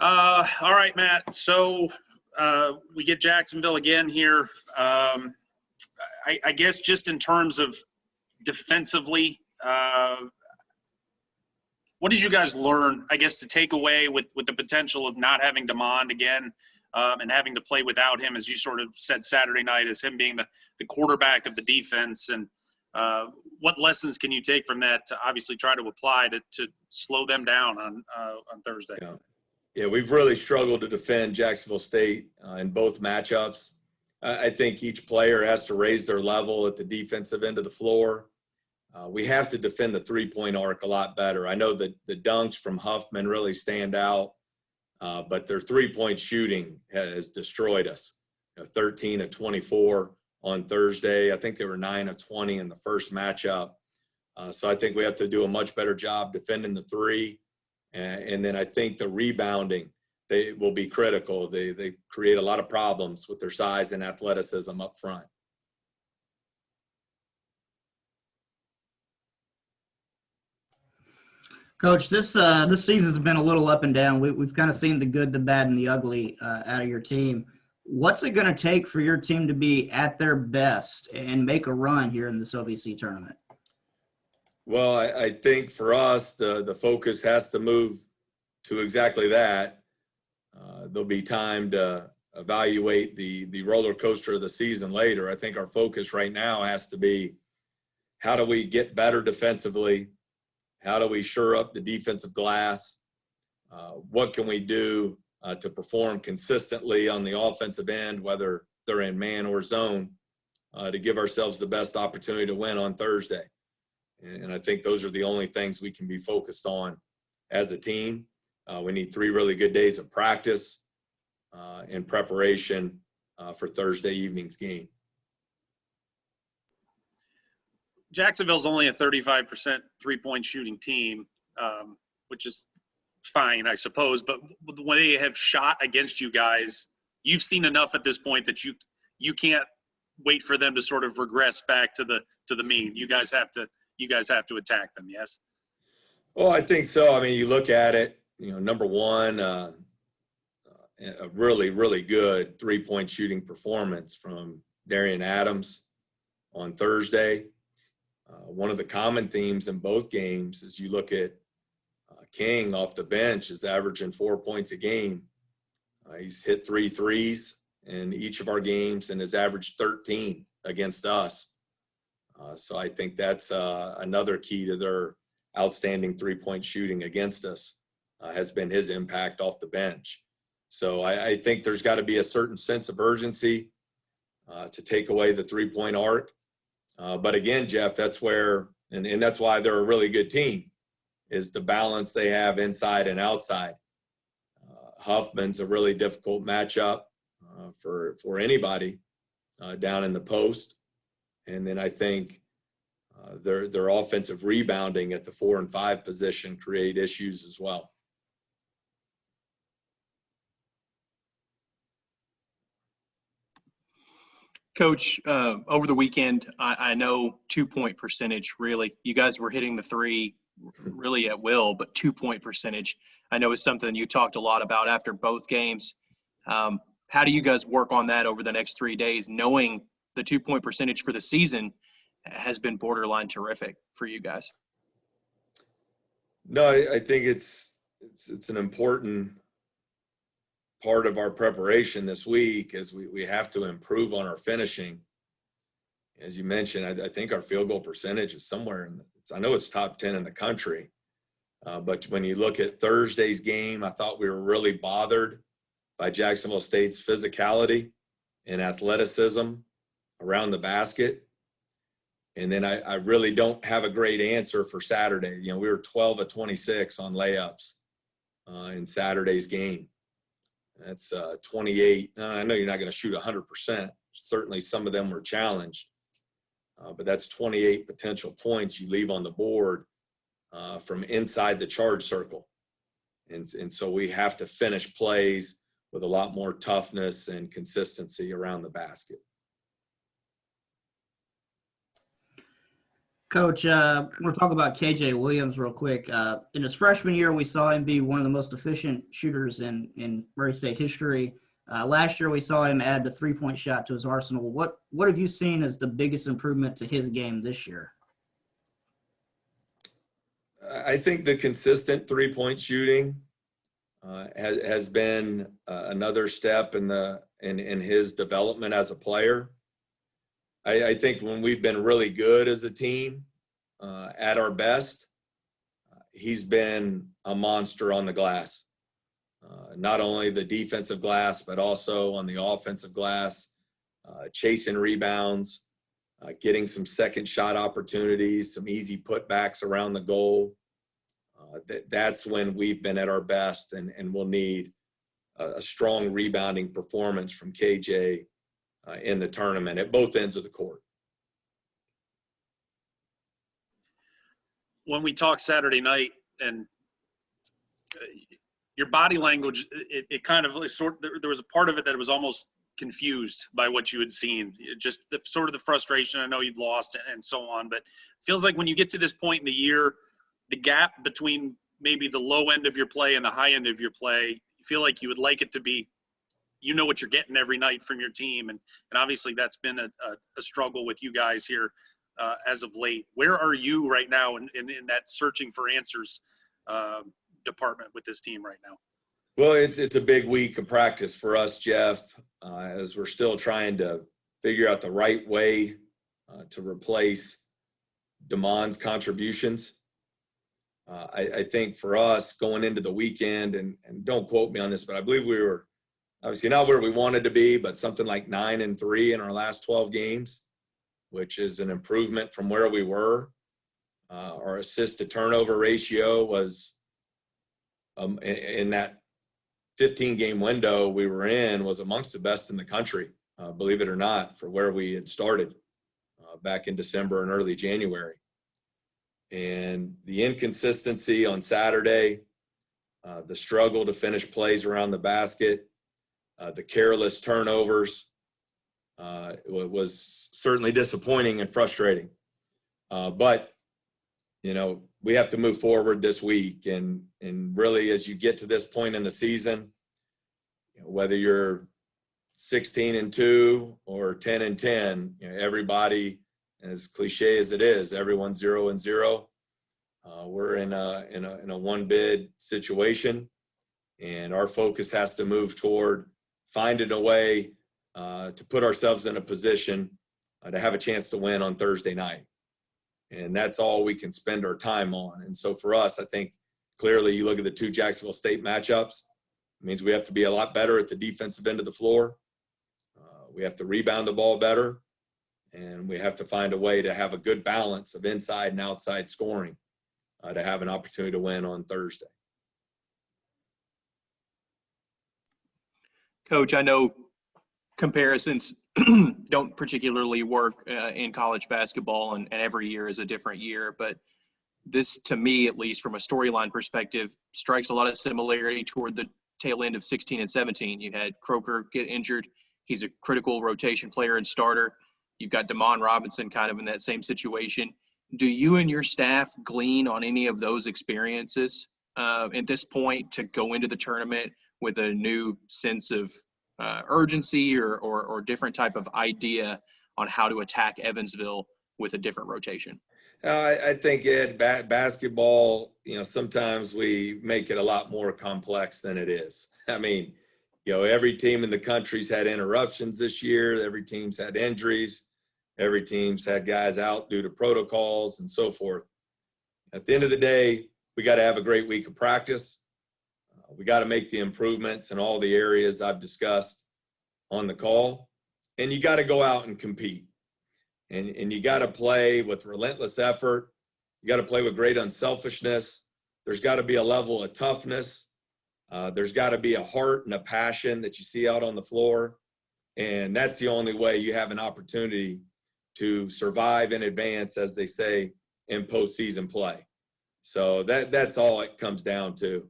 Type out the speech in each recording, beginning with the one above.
All right, Matt. So we get Jacksonville again here. I guess just in terms of defensively, what did you guys learn, I guess, to take away with the potential of not having DeMond again and having to play without him, as you sort of said Saturday night, as him being the quarterback of the defense? And what lessons can you take from that to obviously try to apply to slow them down on Thursday? Yeah, we've really struggled to defend Jacksonville State in both matchups. I think each player has to raise their level at the defensive end of the floor. We have to defend the three-point arc a lot better. I know that the dunks from Huffman really stand out, but their three-point shooting has destroyed us. 13 of 24 on Thursday. I think they were 9 of 20 in the first matchup. So I think we have to do a much better job defending the three. And then I think the rebounding, they will be critical. They create a lot of problems with their size and athleticism up front. Coach, this season's been a little up and down. We've kind of seen the good, the bad, and the ugly out of your team. What's it going to take for your team to be at their best and make a run here in this OVC tournament? Well, I think for us, the focus has to move to exactly that. There'll be time to evaluate the roller coaster of the season later. I think our focus right now has to be, how do we get better defensively? How do we shore up the defensive glass? What can we do to perform consistently on the offensive end, whether they're in man or zone, to give ourselves the best opportunity to win on Thursday? And I think those are the only things we can be focused on as a team. We need 3 really good days of practice in preparation for Thursday evening's game. Jacksonville's only a 35% three-point shooting team, which is fine, I suppose. But when they have shot against you guys, you've seen enough at this point that you can't wait for them to sort of regress back to the mean. You guys have to attack them. Yes. Well, I think so. I mean, you look at it. Number one, a really, really good three-point shooting performance from Darian Adams on Thursday. One of the common themes in both games is you look at King off the bench is averaging 4 points a game. He's hit 3 threes in each of our games and has averaged 13 against us. So I think that's another key to their outstanding three-point shooting against us has been his impact off the bench. So I think there's got to be a certain sense of urgency to take away the three-point arc. But again, Jeff, that's where, and that's why they're a really good team, is the balance they have inside and outside. Huffman's a really difficult matchup for anybody down in the post. And then I think their offensive rebounding at the 4 and 5 position create issues as well. Coach, over the weekend, I know 2-point percentage, really. You guys were hitting the three really at will, but 2-point percentage, I know, is something you talked a lot about after both games. How do you guys work on that over the next 3 days, knowing the 2-point percentage for the season has been borderline terrific for you guys? No, I think it's an important part of our preparation this week, as we have to improve on our finishing. As you mentioned, I think our field goal percentage is somewhere I know it's top 10 in the country. But when you look at Thursday's game, I thought we were really bothered by Jacksonville State's physicality and athleticism around the basket. And then I really don't have a great answer for Saturday. We were 12 of 26 on layups in Saturday's game. That's 28. I know you're not going to shoot 100%. Certainly some of them were challenged. But that's 28 potential points you leave on the board from inside the charge circle. And so we have to finish plays with a lot more toughness and consistency around the basket. Coach, we'll talk about KJ Williams real quick. In his freshman year, we saw him be one of the most efficient shooters in Murray State history. Last year, we saw him add the three-point shot to his arsenal. What have you seen as the biggest improvement to his game this year? I think the consistent three-point shooting has been another step in his development as a player. I think when we've been really good as a team, at our best, he's been a monster on the glass. Not only the defensive glass, but also on the offensive glass, chasing rebounds, getting some second shot opportunities, some easy putbacks around the goal. That's when we've been at our best, and we'll need a strong rebounding performance from KJ in the tournament at both ends of the court. When we talked Saturday night, and your body language, it kind of there was a part of it that was almost confused by what you had seen. Just sort of the frustration. I know you'd lost and so on, but it feels like when you get to this point in the year, the gap between maybe the low end of your play and the high end of your play, you feel like you would like it to be, you know what you're getting every night from your team. And obviously that's been a struggle with you guys here as of late. Where are you right now in that searching for answers department with this team right now? Well, it's a big week of practice for us, Jeff, as we're still trying to figure out the right way to replace Damon's contributions. I think for us going into the weekend, and don't quote me on this, but I believe we were obviously not where we wanted to be, but something like 9-3 in our last 12 games, which is an improvement from where we were. Our assist to turnover ratio was in that 15-game window we were in was amongst the best in the country, believe it or not, for where we had started back in December and early January. And the inconsistency on Saturday, the struggle to finish plays around the basket, the careless turnovers, was certainly disappointing and frustrating. But, you know, we have to move forward this week. And really, as you get to this point in the season, you know, whether you're 16-2 or 10-10, you know, everybody, as cliche as it is, everyone's 0-0. We're in a one bid situation, and our focus has to move toward finding a way to put ourselves in a position to have a chance to win on Thursday night. And that's all we can spend our time on. And so for us, I think clearly you look at the two Jacksonville State matchups, it means we have to be a lot better at the defensive end of the floor. We have to rebound the ball better, and we have to find a way to have a good balance of inside and outside scoring to have an opportunity to win on Thursday. Coach, I know comparisons don't particularly work in college basketball, and every year is a different year. But this, to me, at least from a storyline perspective, strikes a lot of similarity toward the tail end of 16 and 17. You had Croker get injured. He's a critical rotation player and starter. You've got Damon Robinson kind of in that same situation. Do you and your staff glean on any of those experiences at this point to go into the tournament with a new sense of urgency or different type of idea on how to attack Evansville with a different rotation? I think, Ed, basketball, you know, sometimes we make it a lot more complex than it is. I mean, you know, every team in the country's had interruptions this year. Every team's had injuries. Every team's had guys out due to protocols and so forth. At the end of the day, we got to have a great week of practice. We got to make the improvements in all the areas I've discussed on the call. And you got to go out and compete. And you got to play with relentless effort. You got to play with great unselfishness. There's got to be a level of toughness. There's got to be a heart and a passion that you see out on the floor. And that's the only way you have an opportunity to survive in advance, as they say, in postseason play. So that's all it comes down to.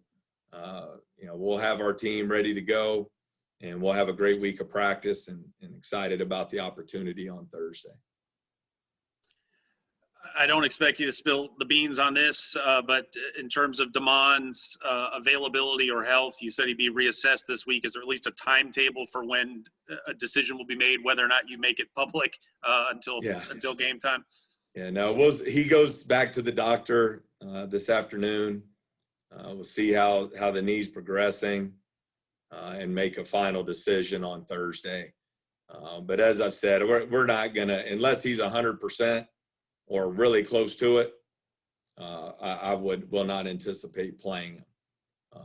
You know, we'll have our team ready to go, and we'll have a great week of practice and excited about the opportunity on Thursday. I don't expect you to spill the beans on this, but in terms of Damon's availability or health, you said he'd be reassessed this week. Is there at least a timetable for when a decision will be made, whether or not you make it public until game time? Yeah, no, he goes back to the doctor this afternoon. We'll see how the knee's progressing and make a final decision on Thursday. But as I've said, we're not going to, unless he's 100% or really close to it, I will not anticipate playing him.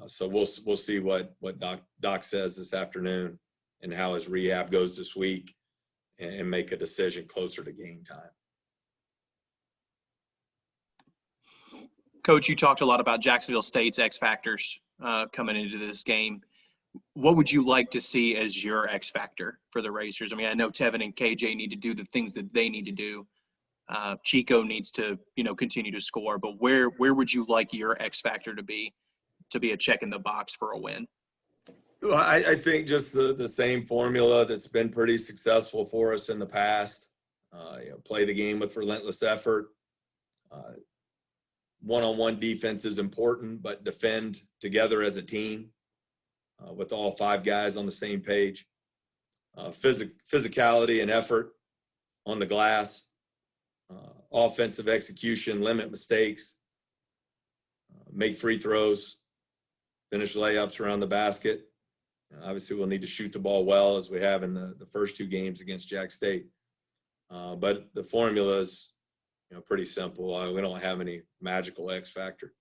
So we'll see what Doc says this afternoon and how his rehab goes this week and make a decision closer to game time. Coach, you talked a lot about Jacksonville State's X factors coming into this game. What would you like to see as your X factor for the Racers? I mean, I know Tevin and KJ need to do the things that they need to do. Chico needs to, continue to score. But where would you like your X factor to be a check in the box for a win? Well, I think just the same formula that's been pretty successful for us in the past. Play the game with relentless effort. One-on-one defense is important, but defend together as a team with all 5 guys on the same page. Physicality and effort on the glass. Offensive execution, limit mistakes. Make free throws. Finish layups around the basket. Obviously, we'll need to shoot the ball well as we have in the first 2 games against Jack State. But the formula is pretty simple. We don't have any magical X factor.